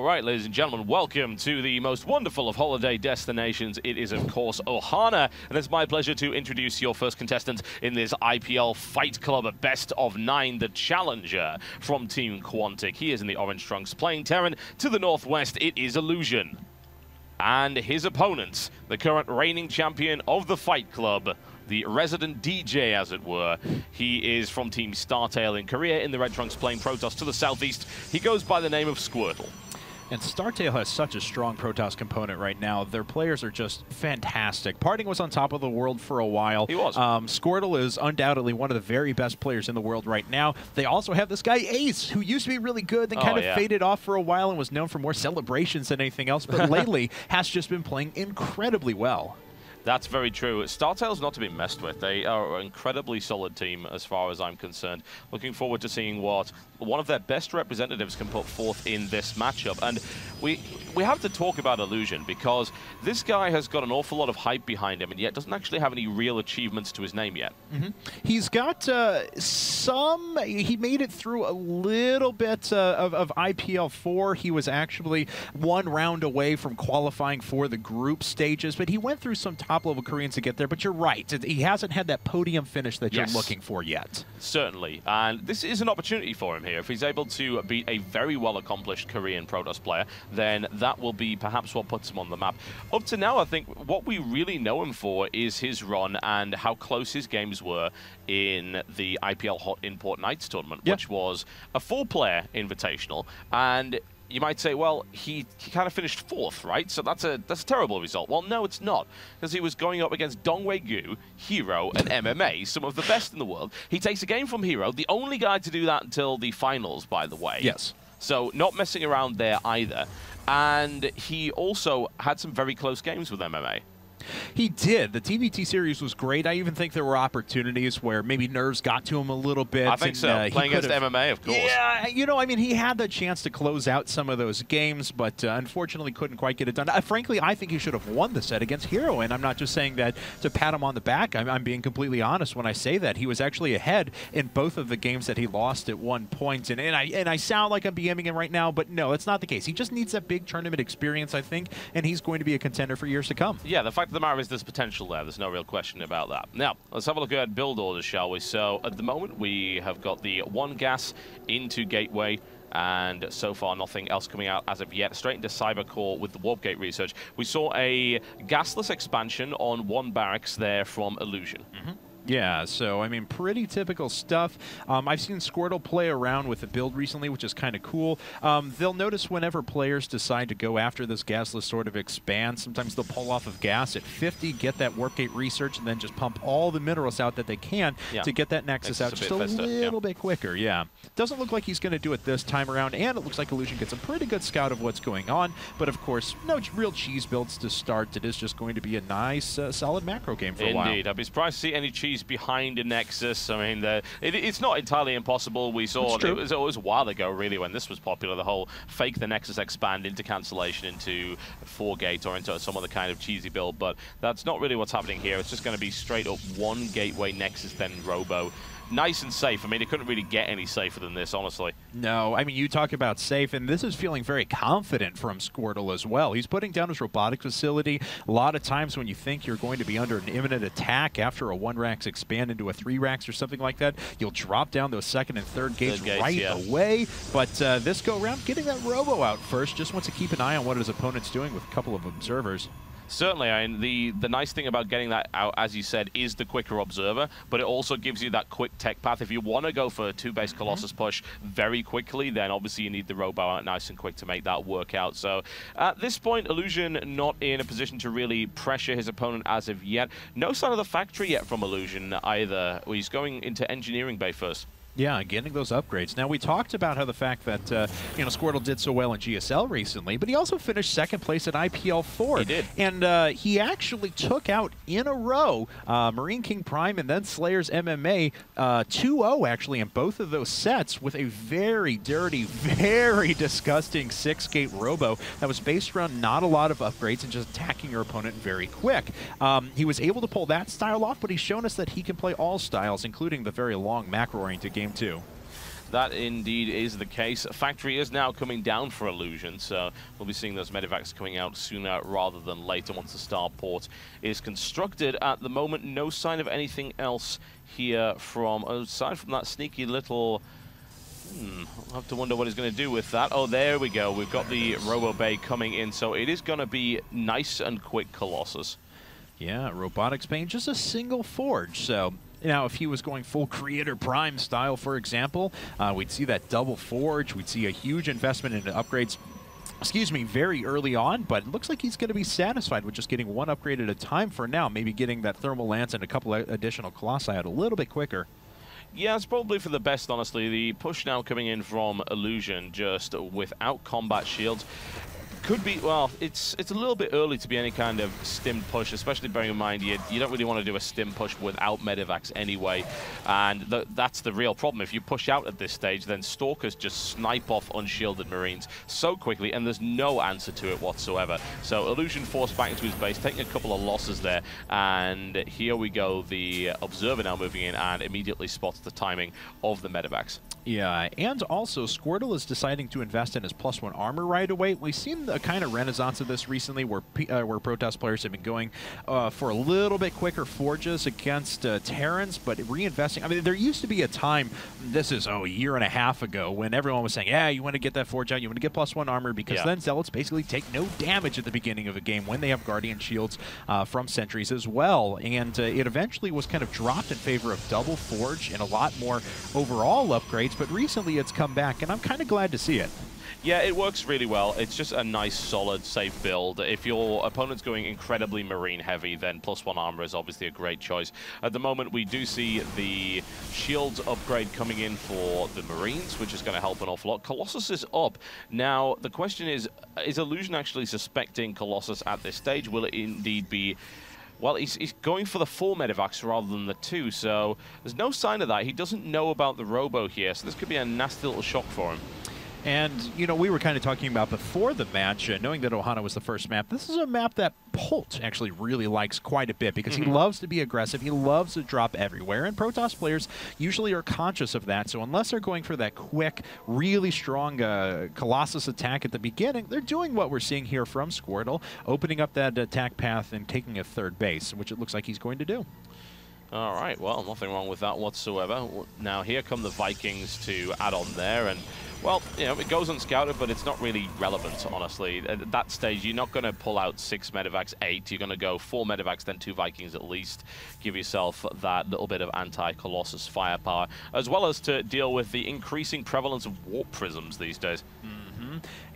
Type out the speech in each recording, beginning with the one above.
right, ladies and gentlemen, welcome to the most wonderful of holiday destinations. It is, of course, Ohana, and it's my pleasure to introduce your first contestant in this IPL Fight Club Best of 9, the challenger from Team Quantic. He is in the orange trunks playing Terran. To the northwest, it is Illusion. And his opponent, the current reigning champion of the Fight Club, the resident DJ, as it were. He is from Team StarTale in Korea, in the red trunks playing Protoss. To the southeast, he goes by the name of Squirtle. And StarTale has such a strong Protoss component right now. Their players are just fantastic. Parting was on top of the world for a while. He was. Squirtle is undoubtedly one of the very best players in the world right now. They also have this guy, Ace, who used to be really good, then kind of faded off for a while and was known for more celebrations than anything else, but lately has just been playing incredibly well. That's very true. StarTale's not to be messed with. They are an incredibly solid team as far as I'm concerned. Looking forward to seeing what one of their best representatives can put forth in this matchup. And we have to talk about Illusion, because this guy has got an awful lot of hype behind him and yet doesn't actually have any real achievements to his name yet. He's got he made it through a little bit of IPL 4. He was actually one round away from qualifying for the group stages, but he went through some top-level Koreans to get there. But you're right, he hasn't had that podium finish that you're looking for yet. Certainly, and this is an opportunity for him here. If he's able to beat a very well-accomplished Korean Protoss player, then that will be perhaps what puts him on the map. Up to now, I think what we really know him for is his run and how close his games were in the IPL Hot Import Nights tournament, which was a 4-player invitational. And you might say, well, he kind of finished 4th, right? So that's a terrible result. Well, no, it's not, because he was going up against Dongwei Gu, Hero, and MMA, some of the best in the world. He takes a game from Hero, the only guy to do that until the finals, by the way. Yes. So not messing around there either. And he also had some very close games with MMA. He did. The TBT series was great. I even think there were opportunities where maybe nerves got to him a little bit. I think so. Playing against MMA, of course. Yeah, you know, I mean, he had the chance to close out some of those games, but unfortunately couldn't quite get it done. Frankly, I think he should have won the set against Hero, and I'm not just saying that to pat him on the back. I'm being completely honest when I say that. He was actually ahead in both of the games that he lost at one point, and I sound like I'm BMing him right now, but no, that's not the case. He just needs that big tournament experience, I think, and he's going to be a contender for years to come. Yeah, the fact of the matter is there's potential there. There's no real question about that. Now, let's have a look at build orders, shall we? So, at the moment, we have got the 1 gas into Gateway, and so far nothing else coming out as of yet. Straight into Cybercore with the Warp Gate research. We saw a gasless expansion on 1 barracks there from Illusion. Yeah, so, I mean, pretty typical stuff. I've seen Squirtle play around with the build recently, which is kind of cool. They'll notice whenever players decide to go after this gasless sort of expand, sometimes they'll pull off of gas at 50, get that Warp Gate research, and then just pump all the minerals out that they can to get that Nexus out just a little bit quicker. Doesn't look like he's going to do it this time around, and it looks like Illusion gets a pretty good scout of what's going on. But, of course, no real cheese builds to start. It is just going to be a nice, solid macro game for a while. Indeed. I'd be surprised to see any cheese behind a Nexus. I mean, it's not entirely impossible. We saw it was a while ago, really, when this was popular, the whole fake the Nexus expand into cancellation into 4-gate or into some other kind of cheesy build, but that's not really what's happening here. It's just going to be straight up 1 Gateway Nexus, then Robo. Nice and safe. I mean, it couldn't really get any safer than this, honestly. No, I mean, you talk about safe, and this is feeling very confident from Squirtle as well. He's putting down his robotic facility. A lot of times when you think you're going to be under an imminent attack after a 1-racks expand into a 3-racks or something like that, you'll drop down those 2nd and 3rd gates right away. But this go-around, getting that Robo out first, just wants to keep an eye on what his opponent's doing with a couple of observers. Certainly, I mean, the nice thing about getting that out, as you said, is the quicker observer, but it also gives you that quick tech path. If you want to go for a 2-base Colossus push very quickly, then obviously you need the Robo out nice and quick to make that work out. So at this point, Illusion not in a position to really pressure his opponent as of yet. No sign of the factory yet from Illusion either. He's going into Engineering Bay first. Yeah, getting those upgrades. Now, we talked about how the fact that, you know, Squirtle did so well in GSL recently, but he also finished 2nd place at IPL 4. He did. And he actually took out in a row Marine King Prime and then Slayers MMA 2-0, actually, in both of those sets with a very dirty, very disgusting 6-gate Robo that was based around not a lot of upgrades and just attacking your opponent very quick. He was able to pull that style off, but he's shown us that he can play all styles, including the very long macro-oriented game, too. that indeed is the case. Factory is now coming down for Illusion, so we'll be seeing those medevacs coming out sooner rather than later once the starport is constructed. At the moment, no sign of anything else here from, aside from that sneaky little... I'll have to wonder what he's going to do with that. Oh, there we go. We've got the Robo Bay coming in, so it is going to be nice and quick Colossus. Yeah, Robotics Paint, just a single forge, so... Now, if he was going full Creator Prime style, for example, we'd see that double forge. We'd see a huge investment into upgrades, very early on, but it looks like he's going to be satisfied with just getting one upgrade at a time for now, maybe getting that Thermal Lance and a couple of additional Colossi out a little bit quicker. Yeah, it's probably for the best, honestly. The push now coming in from Illusion, just without combat shields. Could be, well, it's a little bit early to be any kind of stim push, especially bearing in mind you don't really want to do a stim push without medevacs anyway, and that's the real problem. If you push out at this stage, then Stalkers just snipe off unshielded Marines so quickly, and there's no answer to it whatsoever. So Illusion forced back into his base, taking a couple of losses there, and here we go. The Observer now moving in and immediately spots the timing of the medevacs. Yeah, and also Squirtle is deciding to invest in his +1 armor right away. We've seen a kind of renaissance of this recently where Protoss players have been going for a little bit quicker forges against Terrans, but reinvesting. I mean, there used to be a time, this is, a year and a half ago, when everyone was saying, yeah, you want to get that forge out, you want to get +1 armor, because then Zealots basically take no damage at the beginning of a game when they have Guardian Shields from Sentries as well. And it eventually was kind of dropped in favor of double forge and a lot more overall upgrades, but recently it's come back, and I'm kind of glad to see it. Yeah, it works really well. It's just a nice, solid, safe build. If your opponent's going incredibly Marine heavy, then +1 armor is obviously a great choice. At the moment, we do see the shields upgrade coming in for the Marines, which is going to help an awful lot. Colossus is up. Now, the question is Illusion actually suspecting Colossus at this stage? Will it indeed be... Well, he's going for the 4 medevacs rather than the 2, so there's no sign of that. He doesn't know about the Robo here, so this could be a nasty little shock for him. And, we were kind of talking about before the match, knowing that Ohana was the first map, this is a map that Polt actually really likes quite a bit because he loves to be aggressive, he loves to drop everywhere, and Protoss players usually are conscious of that, so unless they're going for that quick, really strong Colossus attack at the beginning, they're doing what we're seeing here from Squirtle, opening up that attack path and taking a third base, which it looks like he's going to do. All right, well, nothing wrong with that whatsoever. Now, here come the Vikings to add on there, and well, it goes unscouted, but it's not really relevant, honestly. At that stage, you're not going to pull out 6 medevacs, 8. You're going to go 4 medevacs, then 2 Vikings at least. Give yourself that little bit of anti-Colossus firepower, as well as to deal with the increasing prevalence of warp prisms these days.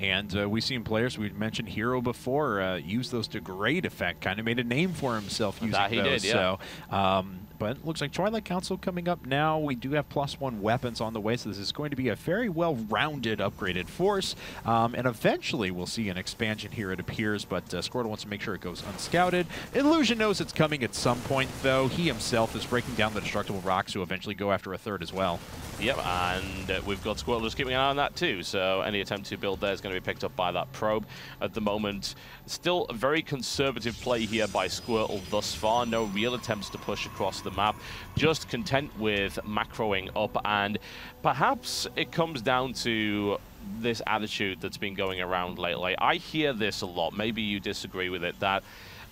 And we've seen players, we mentioned Hero before, use those degrade effect, kind of made a name for himself using that he those. Did, yeah. So, but it looks like Twilight Council coming up now. We do have +1 weapons on the way, so this is going to be a very well-rounded, upgraded force. And eventually we'll see an expansion here, it appears, but Squirtle wants to make sure it goes unscouted. Illusion knows it's coming at some point, though. He himself is breaking down the destructible rocks to eventually go after a third as well. Yep, and we've got Squirtle just keeping an eye on that too, so any attempt to build there is going to be picked up by that probe. At the moment, still a very conservative play here by Squirtle thus far. No real attempts to push across the map, just content with macroing up, and perhaps it comes down to this attitude that's been going around lately. I hear this a lot, maybe you disagree with it, that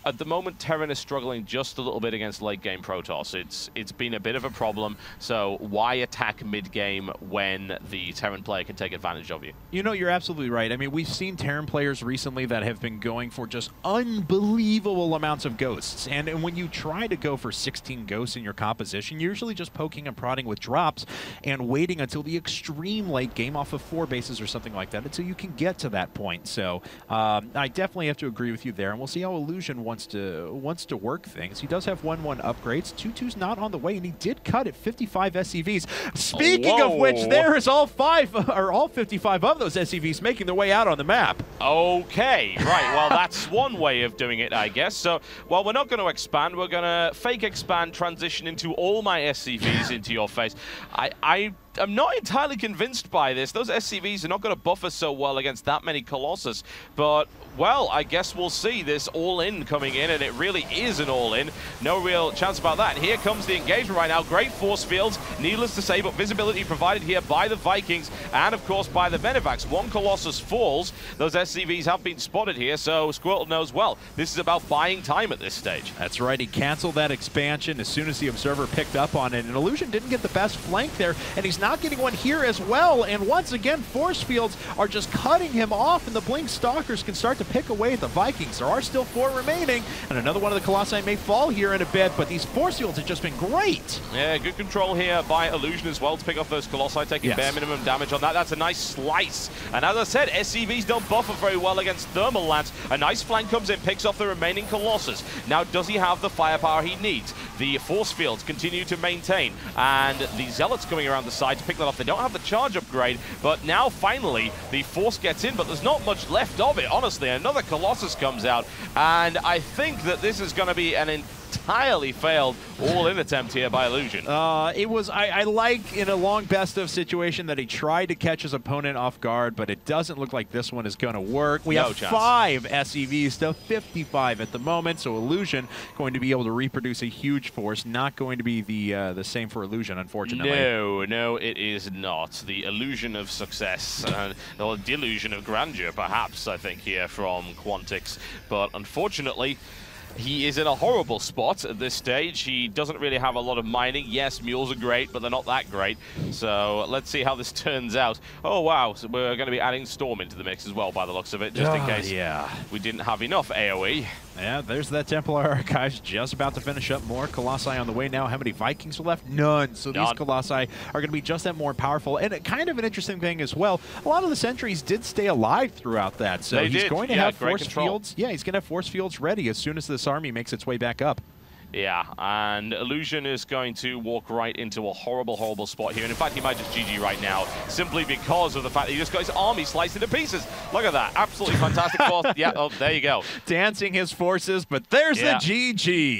at the moment, Terran is struggling just a little bit against late-game Protoss. It's been a bit of a problem, so why attack mid-game when the Terran player can take advantage of you? You're absolutely right. I mean, we've seen Terran players recently that have been going for just unbelievable amounts of ghosts, and when you try to go for 16 ghosts in your composition, you're usually just poking and prodding with drops and waiting until the extreme late game off of 4 bases or something like that until you can get to that point. So I definitely have to agree with you there, and we'll see how Illusion wants to work things. He does have 1-1 upgrades. 2-2's not on the way, and he did cut at 55 SCVs. Speaking of which, there is all 55 of those SCVs making their way out on the map. Okay, right. Well, that's one way of doing it, I guess. So, well, we're not going to expand. We're going to fake expand, transition into all my SCVs into your face. I I'm not entirely convinced by this. Those SCVs are not going to buffer so well against that many Colossus, but, well, I guess we'll see this all-in coming in, and it really is an all-in. No real chance about that. And here comes the engagement right now. Great force fields, needless to say, but visibility provided here by the Vikings and, of course, by the Venevacs. One Colossus falls. Those SCVs have been spotted here, so Squirtle knows well. This is about buying time at this stage. That's right. He canceled that expansion as soon as the Observer picked up on it, and Illusion didn't get the best flank there, and he's not getting one here as well. And once again, force fields are just cutting him off, and the Blink Stalkers can start to pick away at the Vikings. There are still 4 remaining, and another one of the Colossi may fall here in a bit, but these force fields have just been great. Yeah, good control here by Illusion as well to pick off those Colossi, taking bare minimum damage on that. That's a nice slice. And as I said, SCVs don't buffer very well against thermal lance. A nice flank comes in, picks off the remaining Colossus. Now, does he have the firepower he needs? The force fields continue to maintain, and the Zealots coming around the side to pick that off. They don't have the charge upgrade, but now finally the force gets in, but there's not much left of it, honestly. Another Colossus comes out, and I think that this is going to be an entirely failed all-in attempt here by Illusion. I like in a long best-of situation that he tried to catch his opponent off guard, but it doesn't look like this one is going to work. We have 5 SEVs to 55 at the moment, so Illusion going to be able to reproduce a huge force. Not going to be the same for Illusion, unfortunately. No, it is not. The illusion of success, or delusion of grandeur, perhaps, I think, here from Quantic. But unfortunately, he is in a horrible spot at this stage. He doesn't really have a lot of mining. Yes, mules are great, but they're not that great. So let's see how this turns out. Oh, wow. So we're going to be adding Storm into the mix as well, by the looks of it, just in case we didn't have enough AoE. Yeah, there's that Templar Archives just about to finish up. More Colossi on the way now. How many Vikings are left? None. So these Colossi are going to be just that more powerful. And kind of an interesting thing as well, a lot of the sentries did stay alive throughout that. So he's going to have force fields. Yeah, he's going to have force fields ready as soon as this army makes its way back up. Yeah, and Illusion is going to walk right into a horrible, horrible spot here. And in fact, he might just GG right now, simply because of the fact that he just got his army sliced into pieces. Look at that. Absolutely fantastic force. Yeah, oh, there you go. Dancing his forces, but there's the GG.